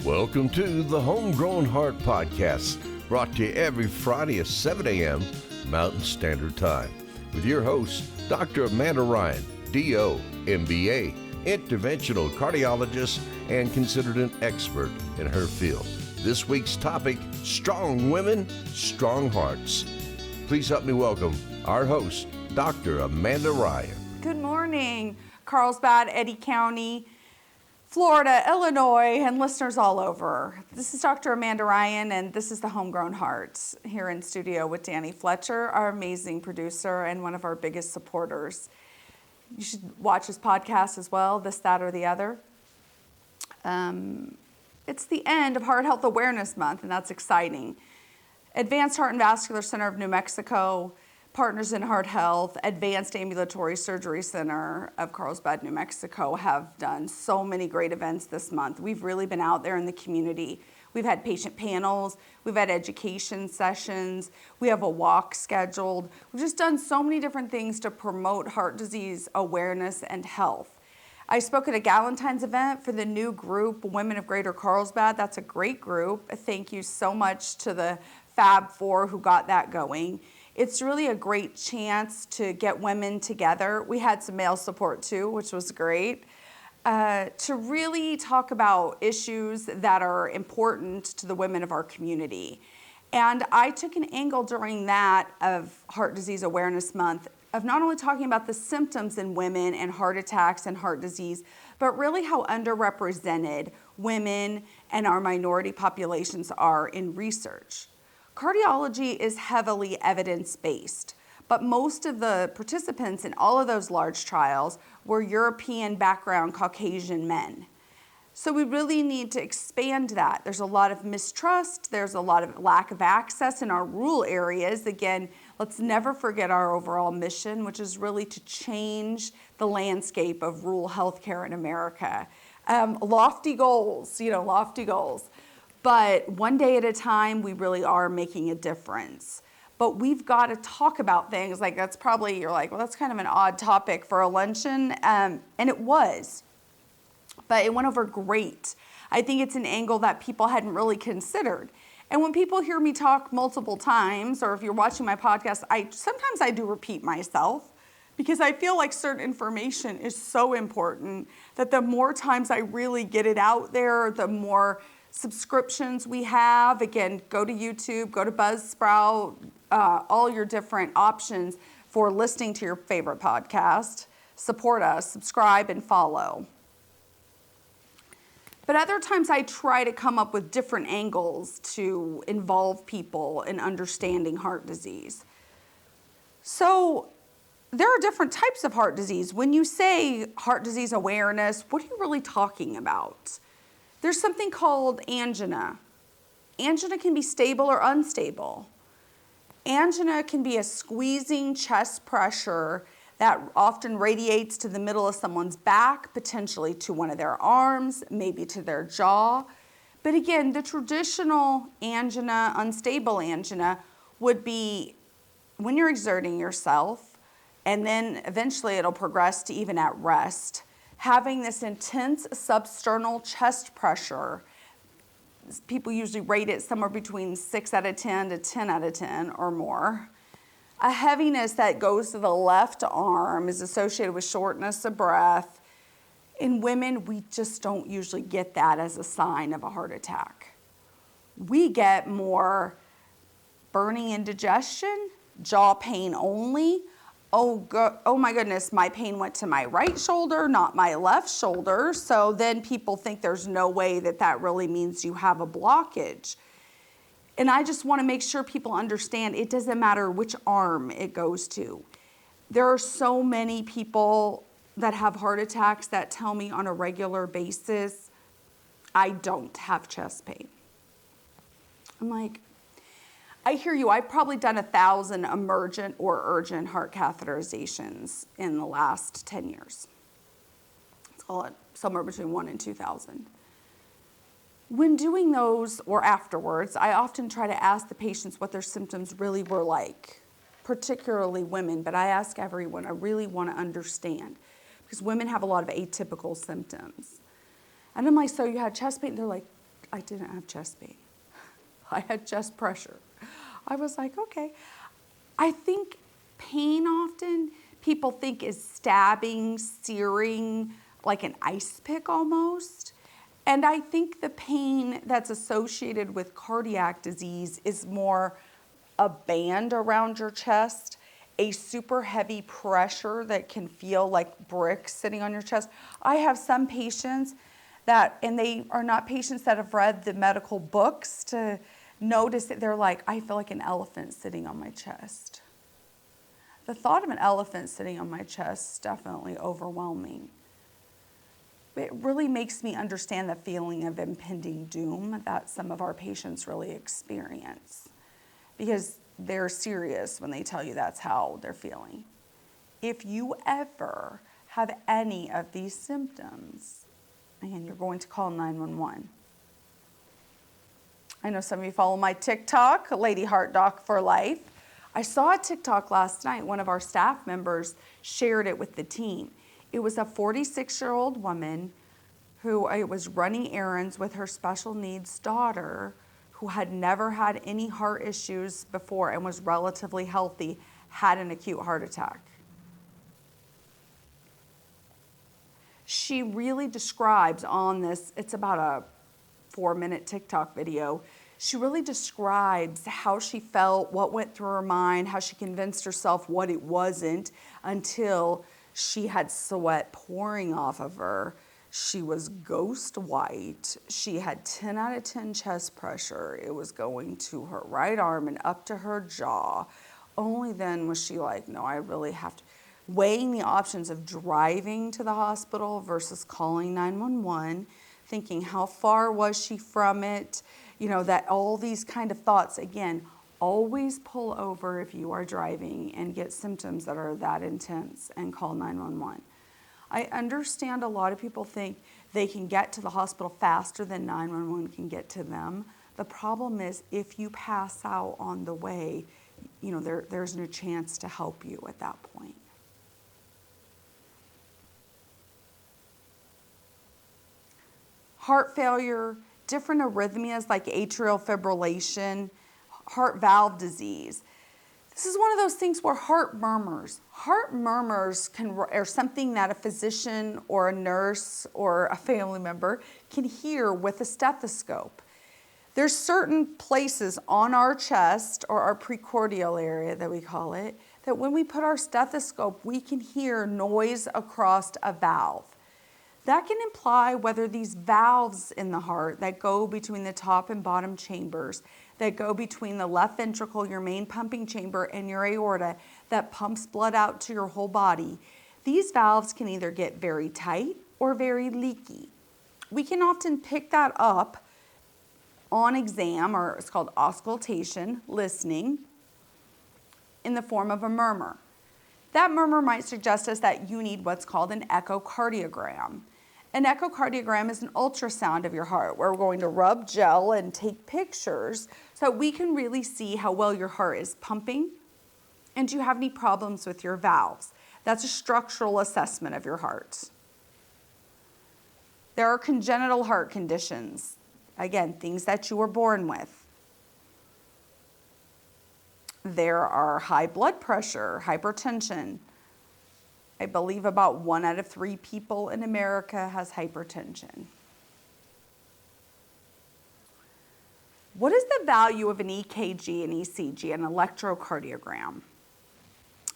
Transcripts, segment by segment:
Welcome to the Homegrown Heart Podcast, brought to you every Friday at 7 a.m. Mountain Standard Time, with your host, Dr. Amanda Ryan, DO, MBA, interventional cardiologist, and considered an expert in her field. This week's topic, strong women, strong hearts. Please help me welcome our host, Dr. Amanda Ryan. Good morning, Carlsbad, Eddy County, Florida, Illinois, and listeners all over. This is Dr. Amanda Ryan, and this is the Homegrown Heart here in studio with Danny Fletcher, our amazing producer and one of our biggest supporters. You should watch his podcast as well, This, That, or the Other. It's the end of Heart Health Awareness Month, and that's exciting. Advanced Heart and Vascular Center of New Mexico, Partners in Heart Health, Advanced Ambulatory Surgery Center of Carlsbad, New Mexico have done so many great events this month. We've really been out there in the community. We've had patient panels, we've had education sessions, we have a walk scheduled. We've just done so many different things to promote heart disease awareness and health. I spoke at a Galentine's event for the new group, Women of Greater Carlsbad. That's a great group. Thank you so much to the Fab Four who got that going. It's really a great chance to get women together. We had some male support too, which was great, to really talk about issues that are important to the women of our community. And I took an angle during that of Heart Disease Awareness Month of not only talking about the symptoms in women and heart attacks and heart disease, but really how underrepresented women and our minority populations are in research. Cardiology is heavily evidence-based, but most of the participants in all of those large trials were European background Caucasian men. So we really need to expand that. There's a lot of mistrust, there's a lot of lack of access in our rural areas. Again, let's never forget our overall mission, which is really to change the landscape of rural healthcare in America. Lofty goals, lofty goals. But one day at a time, we really are making a difference. But we've got to talk about things like that's probably, you're like, well, that's kind of an odd topic for a luncheon. And it was, but it went over great. I think it's an angle that people hadn't really considered. And when people hear me talk multiple times, or if you're watching my podcast, sometimes I do repeat myself because I feel like certain information is so important that the more times I really get it out there, the more subscriptions we have. Again, go to YouTube, go to Buzzsprout, all your different options for listening to your favorite podcast. Support us, subscribe, and follow. But other times I try to come up with different angles to involve people in understanding heart disease. So there are different types of heart disease. When you say heart disease awareness, what are you really talking about? There's something called angina. Angina can be stable or unstable. Angina can be a squeezing chest pressure that often radiates to the middle of someone's back, potentially to one of their arms, maybe to their jaw. But again, the traditional angina, unstable angina, would be when you're exerting yourself, and then eventually it'll progress to even at rest. Having this intense substernal chest pressure, people usually rate it somewhere between 6 out of 10 to 10 out of 10 or more. A heaviness that goes to the left arm is associated with shortness of breath. In women, we just don't usually get that as a sign of a heart attack. We get more burning indigestion, jaw pain only. Oh my goodness, my pain went to my right shoulder, not my left shoulder. So then people think there's no way that really means you have a blockage. And I just want to make sure people understand it doesn't matter which arm it goes to. There are so many people that have heart attacks that tell me on a regular basis, I don't have chest pain. I'm like, I hear you. I've probably done 1,000 emergent or urgent heart catheterizations in the last 10 years. Let's call it somewhere between 1 and 2,000. When doing those or afterwards, I often try to ask the patients what their symptoms really were like, particularly women, but I ask everyone. I really want to understand because women have a lot of atypical symptoms. And I'm like, so you had chest pain? They're like, I didn't have chest pain. I had chest pressure. I was like, okay. I think pain often people think is stabbing, searing, like an ice pick almost. And I think the pain that's associated with cardiac disease is more a band around your chest, a super heavy pressure that can feel like bricks sitting on your chest. I have some patients and they are not patients that have read the medical books to notice that they're like, I feel like an elephant sitting on my chest. The thought of an elephant sitting on my chest is definitely overwhelming. It really makes me understand the feeling of impending doom that some of our patients really experience, because they're serious when they tell you that's how they're feeling. If you ever have any of these symptoms, and you're going to call 911. I know some of you follow my TikTok, Lady Heart Doc for Life. I saw a TikTok last night. One of our staff members shared it with the team. It was a 46-year-old woman who was running errands with her special needs daughter, who had never had any heart issues before and was relatively healthy, had an acute heart attack. She really describes on this, it's about a 4-minute TikTok video, she really describes how she felt, what went through her mind, how she convinced herself what it wasn't until she had sweat pouring off of her. She was ghost white. She had 10 out of 10 chest pressure. It was going to her right arm and up to her jaw. Only then was she like, no, I really have to. Weighing the options of driving to the hospital versus calling 911, thinking how far was she from it, that all these kind of thoughts. Again, always pull over if you are driving and get symptoms that are that intense and call 911. I understand a lot of people think they can get to the hospital faster than 911 can get to them. The problem is if you pass out on the way, there's no chance to help you at that point. Heart failure, different arrhythmias like atrial fibrillation, heart valve disease. This is one of those things where heart murmurs are something that a physician or a nurse or a family member can hear with a stethoscope. There's certain places on our chest or our precordial area that we call it, that when we put our stethoscope, we can hear noise across a valve. That can imply whether these valves in the heart that go between the top and bottom chambers, that go between the left ventricle, your main pumping chamber, and your aorta that pumps blood out to your whole body, these valves can either get very tight or very leaky. We can often pick that up on exam, or it's called auscultation, listening, in the form of a murmur. That murmur might suggest us that you need what's called an echocardiogram. An echocardiogram is an ultrasound of your heart where we're going to rub gel and take pictures so we can really see how well your heart is pumping and do you have any problems with your valves. That's a structural assessment of your heart. There are congenital heart conditions. Again, things that you were born with. There are high blood pressure, hypertension. I believe about 1 out of 3 people in America has hypertension. What is the value of an EKG, an ECG, an electrocardiogram?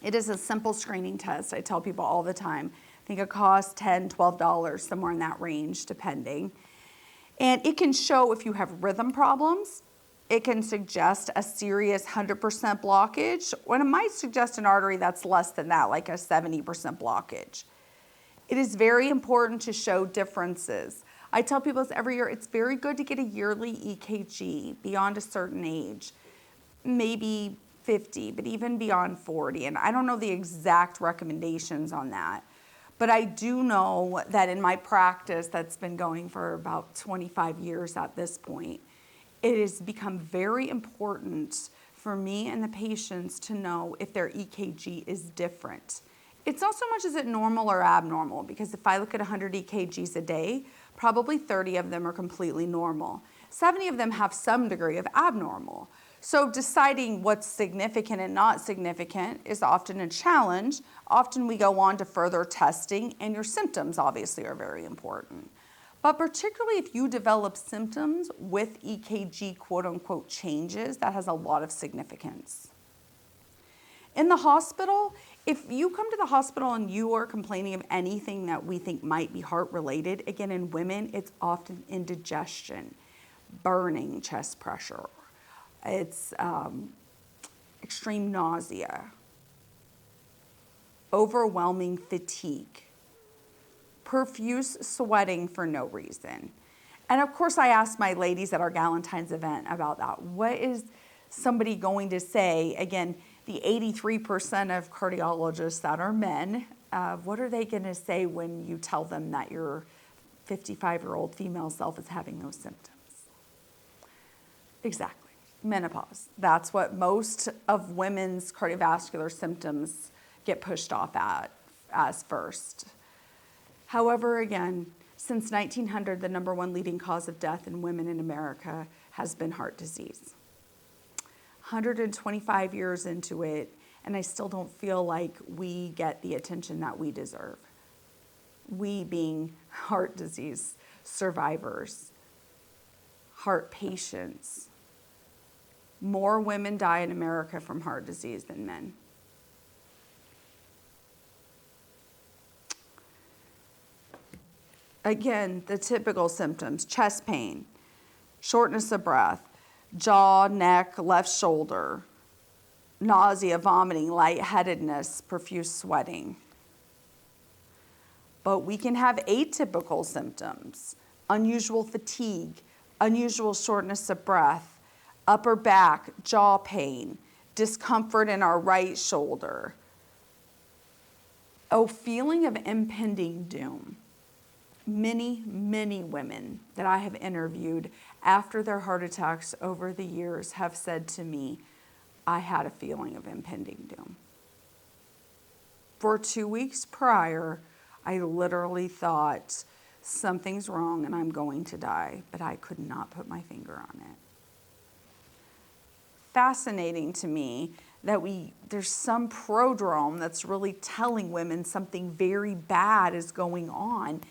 It is a simple screening test. I tell people all the time. I think it costs $10, $12, somewhere in that range, depending. And it can show if you have rhythm problems. It can suggest a serious 100% blockage, when it might suggest an artery that's less than that, like a 70% blockage. It is very important to show differences. I tell people this every year, it's very good to get a yearly EKG beyond a certain age, maybe 50, but even beyond 40. And I don't know the exact recommendations on that. But I do know that in my practice that's been going for about 25 years at this point, it has become very important for me and the patients to know if their EKG is different. It's not so much is it normal or abnormal, because if I look at 100 EKGs a day, probably 30 of them are completely normal. 70 of them have some degree of abnormal. So deciding what's significant and not significant is often a challenge. Often we go on to further testing, and your symptoms obviously are very important. But particularly if you develop symptoms with EKG quote unquote changes, that has a lot of significance. In the hospital, if you come to the hospital and you are complaining of anything that we think might be heart related, again, in women, it's often indigestion, burning chest pressure. It's extreme nausea, overwhelming fatigue, profuse sweating for no reason. And of course, I asked my ladies at our Galentine's event about that. What is somebody going to say? Again, the 83% of cardiologists that are men, what are they going to say when you tell them that your 55-year-old female self is having those symptoms? Exactly. Menopause. That's what most of women's cardiovascular symptoms get pushed off at as first. However, again, since 1900, the number one leading cause of death in women in America has been heart disease. 125 years into it, and I still don't feel like we get the attention that we deserve. We being heart disease survivors, heart patients. More women die in America from heart disease than men. Again, the typical symptoms: chest pain, shortness of breath, jaw, neck, left shoulder, nausea, vomiting, lightheadedness, profuse sweating. But we can have atypical symptoms: unusual fatigue, unusual shortness of breath, upper back, jaw pain, discomfort in our right shoulder, a feeling of impending doom. Many, many women that I have interviewed after their heart attacks over the years have said to me, I had a feeling of impending doom. For 2 weeks prior, I literally thought something's wrong and I'm going to die, but I could not put my finger on it. Fascinating to me that there's some prodrome that's really telling women something very bad is going on.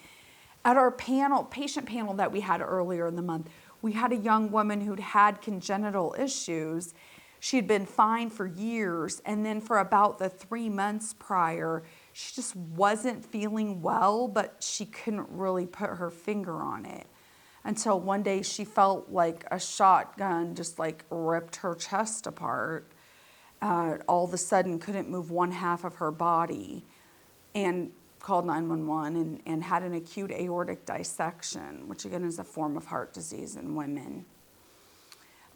At our patient panel that we had earlier in the month, we had a young woman who'd had congenital issues. She'd been fine for years, and then for about the 3 months prior, she just wasn't feeling well, but she couldn't really put her finger on it. Until one day she felt like a shotgun just like ripped her chest apart. All of a sudden couldn't move one half of her body, and called 911 and had an acute aortic dissection, which again is a form of heart disease in women.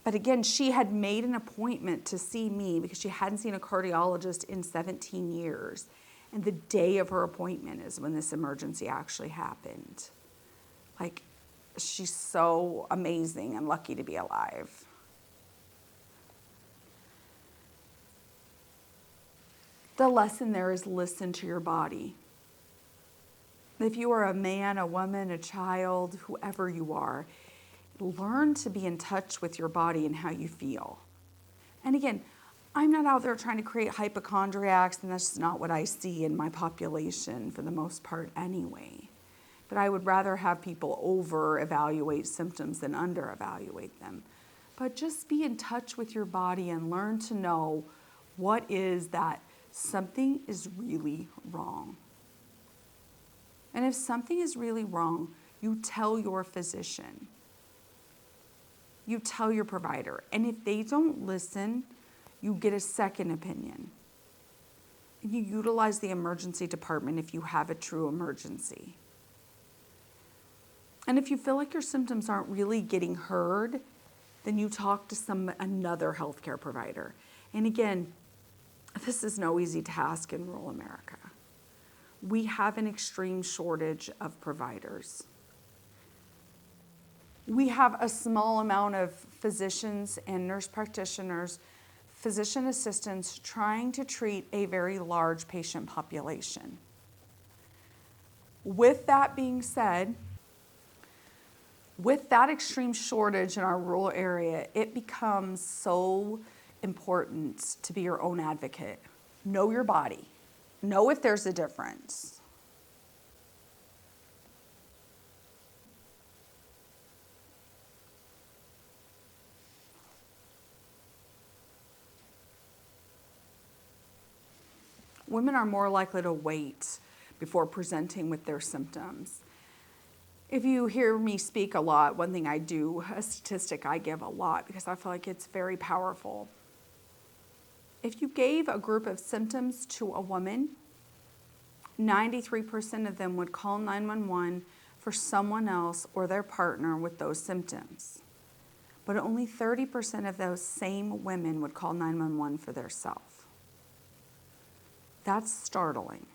But again, she had made an appointment to see me because she hadn't seen a cardiologist in 17 years. And the day of her appointment is when this emergency actually happened. Like, she's so amazing and lucky to be alive. The lesson there is listen to your body. If you are a man, a woman, a child, whoever you are, learn to be in touch with your body and how you feel. And again, I'm not out there trying to create hypochondriacs, and that's just not what I see in my population for the most part anyway. But I would rather have people over-evaluate symptoms than under-evaluate them. But just be in touch with your body and learn to know what is that something is really wrong. And if something is really wrong, you tell your physician. You tell your provider. And if they don't listen, you get a second opinion. And you utilize the emergency department if you have a true emergency. And if you feel like your symptoms aren't really getting heard, then you talk to another healthcare provider. And again, this is no easy task in rural America. We have an extreme shortage of providers. We have a small amount of physicians and nurse practitioners, physician assistants trying to treat a very large patient population. With that being said, With that extreme shortage in our rural area, it becomes so important to be your own advocate. Know your body. Know if there's a difference. Women are more likely to wait before presenting with their symptoms. If you hear me speak a lot, one thing I do, a statistic I give a lot because I feel like it's very powerful. If you gave a group of symptoms to a woman, 93% of them would call 911 for someone else or their partner with those symptoms. But only 30% of those same women would call 911 for themselves. That's startling.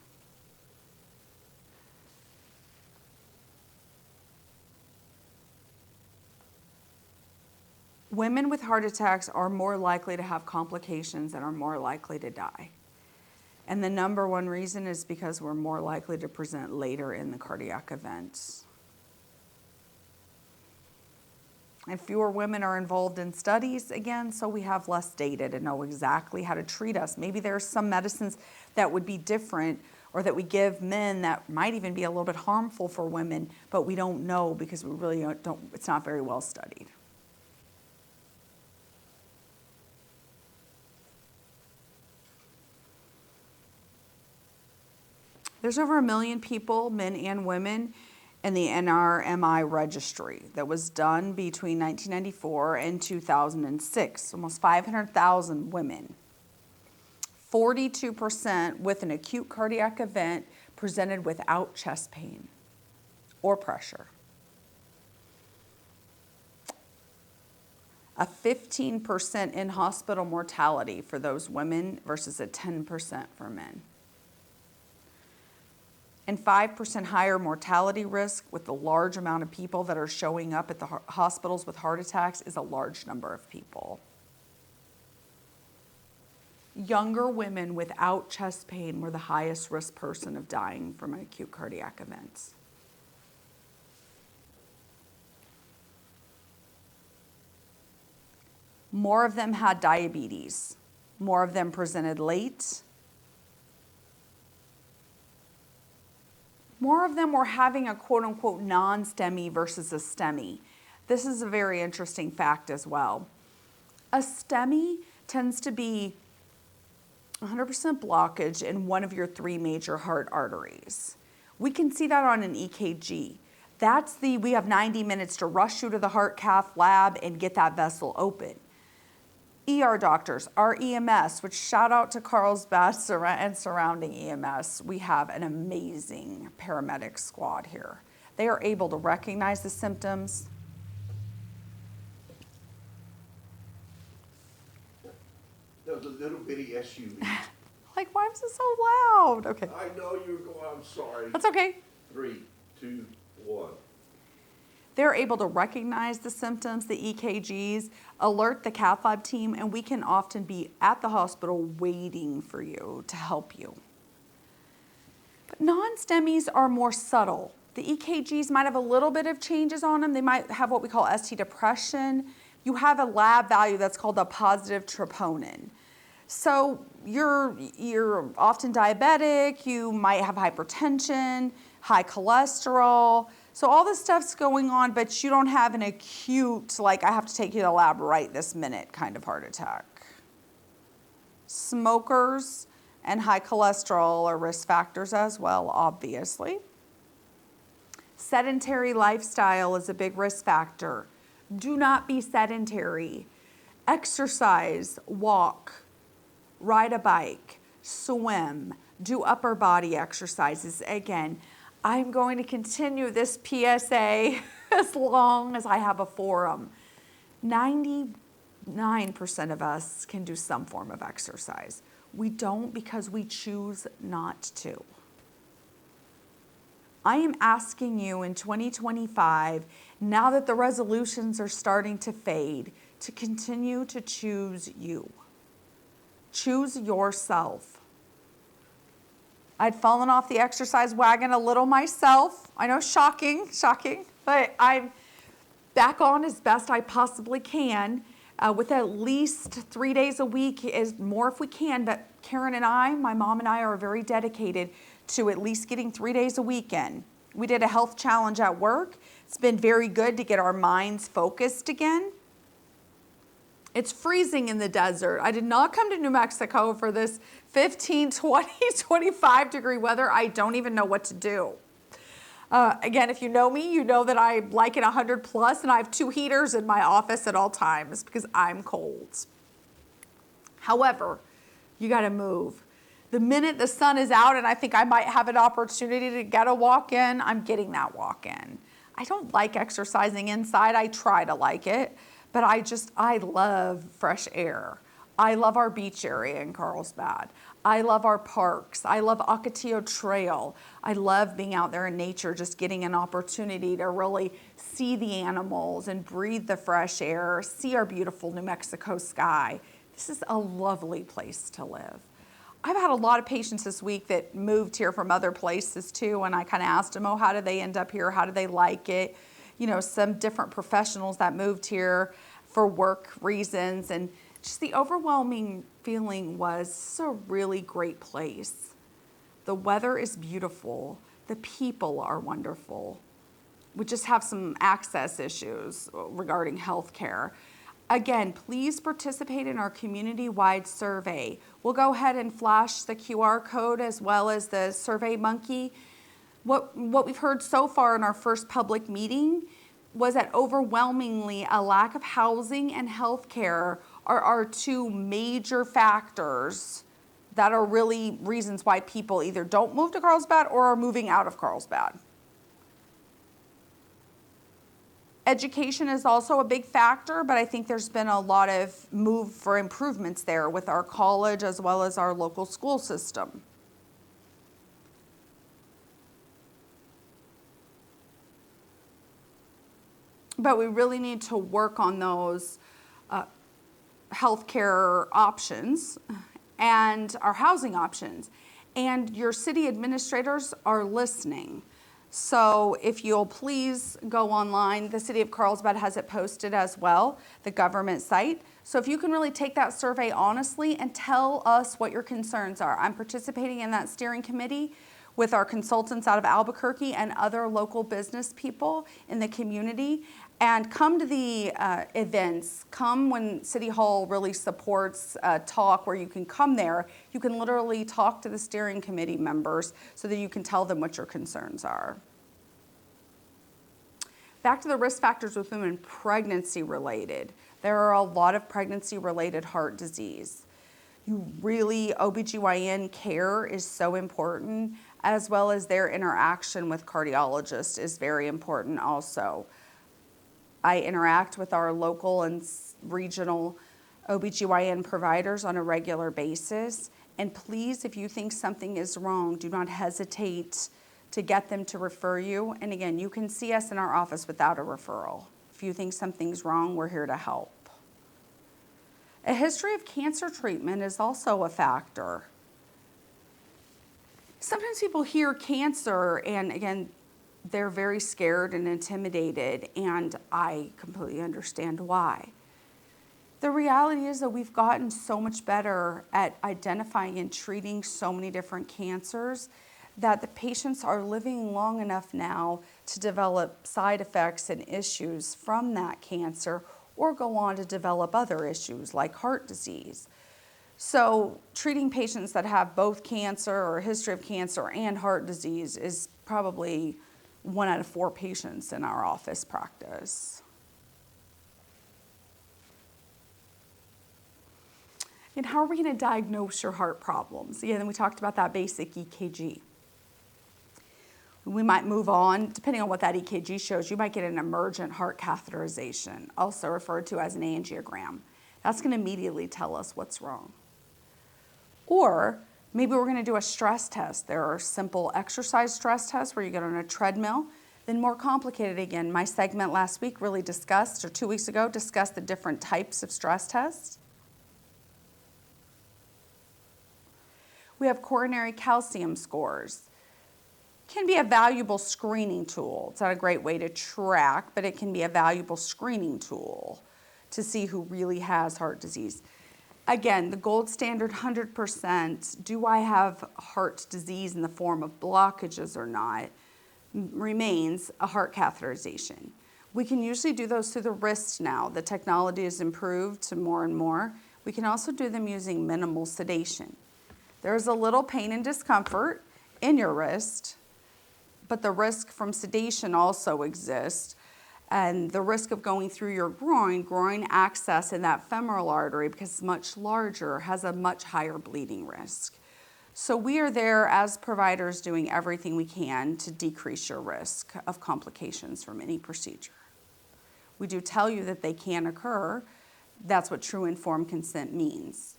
Women with heart attacks are more likely to have complications and are more likely to die. And the number one reason is because we're more likely to present later in the cardiac events. And fewer women are involved in studies, again, so we have less data to know exactly how to treat us. Maybe there's some medicines that would be different or that we give men that might even be a little bit harmful for women, but we don't know because we really don't, it's not very well studied. There's over 1 million people, men and women, in the NRMI registry that was done between 1994 and 2006, almost 500,000 women. 42% with an acute cardiac event presented without chest pain or pressure. A 15% in-hospital mortality for those women versus a 10% for men. And 5% higher mortality risk with the large amount of people that are showing up at the hospitals with heart attacks is a large number of people. Younger women without chest pain were the highest risk person of dying from an acute cardiac event. More of them had diabetes. More of them presented late. More of them were having a quote-unquote non-STEMI versus a STEMI. This is a very interesting fact as well. A STEMI tends to be 100% blockage in one of your 3 major heart arteries. We can see that on an EKG. We have 90 minutes to rush you to the heart cath lab and get that vessel open. ER doctors, our EMS, which shout out to Carlsbad and surrounding EMS. We have an amazing paramedic squad here. They are able to recognize the symptoms. That was a little bitty SUV. Like, why was it so loud? Okay. I know you were going, I'm sorry. That's okay. 3, 2, 1. They're able to recognize the symptoms, the EKGs, alert the cath lab team, and we can often be at the hospital waiting for you to help you. But non-STEMIs are more subtle. The EKGs might have a little bit of changes on them. They might have what we call ST depression. You have a lab value that's called a positive troponin. So you're often diabetic, you might have hypertension, high cholesterol. So all this stuff's going on, but you don't have an acute, like, I have to take you to the lab right this minute kind of heart attack. Smokers and high cholesterol are risk factors as well, obviously. Sedentary lifestyle is a big risk factor. Do not be sedentary. Exercise, walk, ride a bike, swim, do upper body exercises. Again, I'm going to continue this PSA as long as I have a forum. 99% of us can do some form of exercise. We don't because we choose not to. I am asking you in 2025, now that the resolutions are starting to fade, to continue to choose you. Choose yourself. I'd fallen off the exercise wagon a little myself. I know, shocking, but back on as best I possibly can. With at least 3 days a week is more if we can, but Karen and I, my mom and I, are very dedicated to at least getting 3 days a week in. We did a health challenge at work. It's been very good to get our minds focused again. It's freezing in the desert. I did not come to New Mexico for this 15, 20, 25 degree weather. I don't even know what to do. Again, if you know me, you know that I like it 100 plus, and I have 2 heaters in my office at all times because I'm cold. However, you got to move. The minute the sun is out and I think I might have an opportunity to get a walk in, I'm getting that walk in. I don't like exercising inside. I try to like it, but I love fresh air. I love our beach area in Carlsbad. I love our parks. I love Ocotillo Trail. I love being out there in nature, just getting an opportunity to really see the animals and breathe the fresh air, see our beautiful New Mexico sky. This is a lovely place to live. I've had a lot of patients this week that moved here from other places too, and I kind of asked them, oh, how did they end up here? How do they like it? You know, some different professionals that moved here for work reasons, and just the overwhelming feeling was it's a really great place. The weather is beautiful. The people are wonderful. We just have some access issues regarding healthcare. Again, please participate in our community-wide survey. We'll go ahead and flash the QR code as well as the Survey Monkey. What we've heard so far in our first public meeting was that overwhelmingly a lack of housing and healthcare are our 2 major factors that are really reasons why people either don't move to Carlsbad or are moving out of Carlsbad. Education is also a big factor, but I think there's been a lot of move for improvements there with our college as well as our local school system. But we really need to work on those healthcare options and our housing options. And your city administrators are listening. So if you'll please go online, the City of Carlsbad has it posted as well, the government site. So if you can really take that survey honestly and tell us what your concerns are. I'm participating in that steering committee with our consultants out of Albuquerque and other local business people in the community. And come to the events. Come when City Hall really supports talk where you can come there. You can literally talk to the steering committee members so that you can tell them what your concerns are. Back to the risk factors with women pregnancy related. There are a lot of pregnancy related heart disease. OBGYN care is so important, as well as their interaction with cardiologists is very important also. I interact with our local and regional OBGYN providers on a regular basis. And please, if you think something is wrong, do not hesitate to get them to refer you. And again, you can see us in our office without a referral. If you think something's wrong, we're here to help. A history of cancer treatment is also a factor. Sometimes people hear cancer and again, they're very scared and intimidated, and I completely understand why. The reality is that we've gotten so much better at identifying and treating so many different cancers that the patients are living long enough now to develop side effects and issues from that cancer or go on to develop other issues like heart disease. So treating patients that have both cancer or a history of cancer and heart disease is probably 1 out of 4 patients in our office practice. And how are we going to diagnose your heart problems? Again, we talked about that basic EKG. We might move on, depending on what that EKG shows, you might get an emergent heart catheterization, also referred to as an angiogram. That's going to immediately tell us what's wrong. Or maybe we're going to do a stress test. There are simple exercise stress tests where you get on a treadmill. Then more complicated again. My segment last week really discussed, or 2 weeks ago, discussed the different types of stress tests. We have coronary calcium scores. can be a valuable screening tool. It's not a great way to track, but it can be a valuable screening tool to see who really has heart disease. Again, the gold standard 100%, do I have heart disease in the form of blockages or not, remains a heart catheterization. We can usually do those through the wrist now. The technology has improved to more and more. We can also do them using minimal sedation. There's a little pain and discomfort in your wrist, but the risk from sedation also exists. And the risk of going through your groin access in that femoral artery, because it's much larger, has a much higher bleeding risk. So we are there as providers doing everything we can to decrease your risk of complications from any procedure. We do tell you that they can occur. That's what true informed consent means.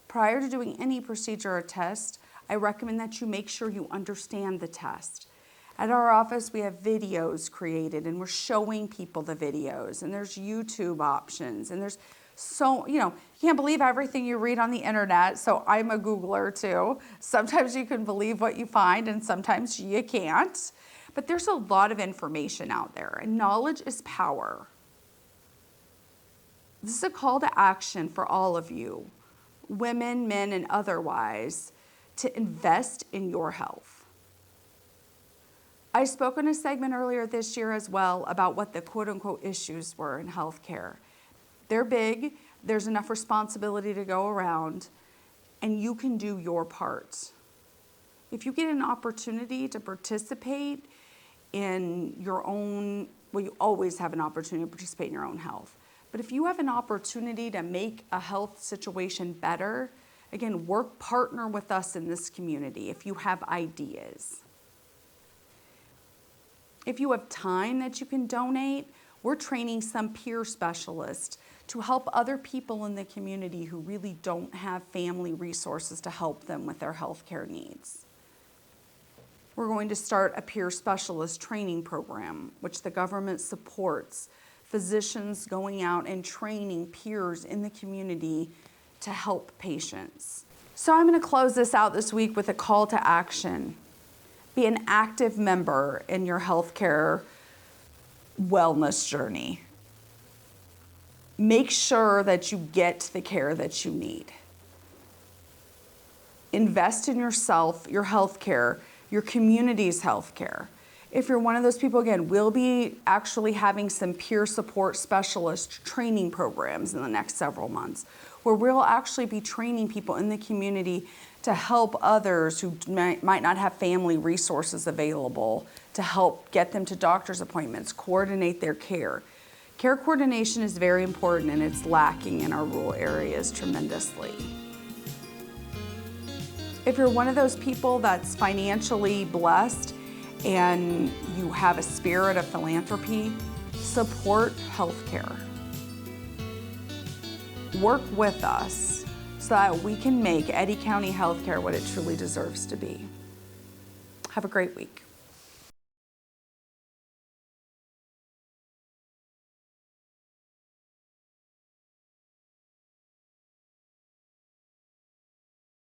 Prior to doing any procedure or test, I recommend that you make sure you understand the test. At our office, we have videos created and we're showing people the videos, and there's YouTube options, and there's you can't believe everything you read on the internet. So I'm a Googler too. Sometimes you can believe what you find and sometimes you can't. But there's a lot of information out there, and knowledge is power. This is a call to action for all of you, women, men, and otherwise, to invest in your health. I spoke in a segment earlier this year as well about what the quote-unquote issues were in healthcare. They're big, there's enough responsibility to go around, and you can do your part. If you get an opportunity to participate in your own, well, you always have an opportunity to participate in your own health. But if you have an opportunity to make a health situation better, again, partner with us in this community if you have ideas. If you have time that you can donate, we're training some peer specialists to help other people in the community who really don't have family resources to help them with their healthcare needs. We're going to start a peer specialist training program, which the government supports, physicians going out and training peers in the community to help patients. So I'm going to close this out this week with a call to action. Be an active member in your healthcare wellness journey. Make sure that you get the care that you need. Invest in yourself, your healthcare, your community's healthcare. If you're one of those people, again, we'll be actually having some peer support specialist training programs in the next several months, where we'll actually be training people in the community to help others who might not have family resources available, to help get them to doctor's appointments, coordinate their care. Care coordination is very important, and it's lacking in our rural areas tremendously. If you're one of those people that's financially blessed and you have a spirit of philanthropy, support healthcare. Work with us so that we can make Eddy County healthcare what it truly deserves to be. Have a great week.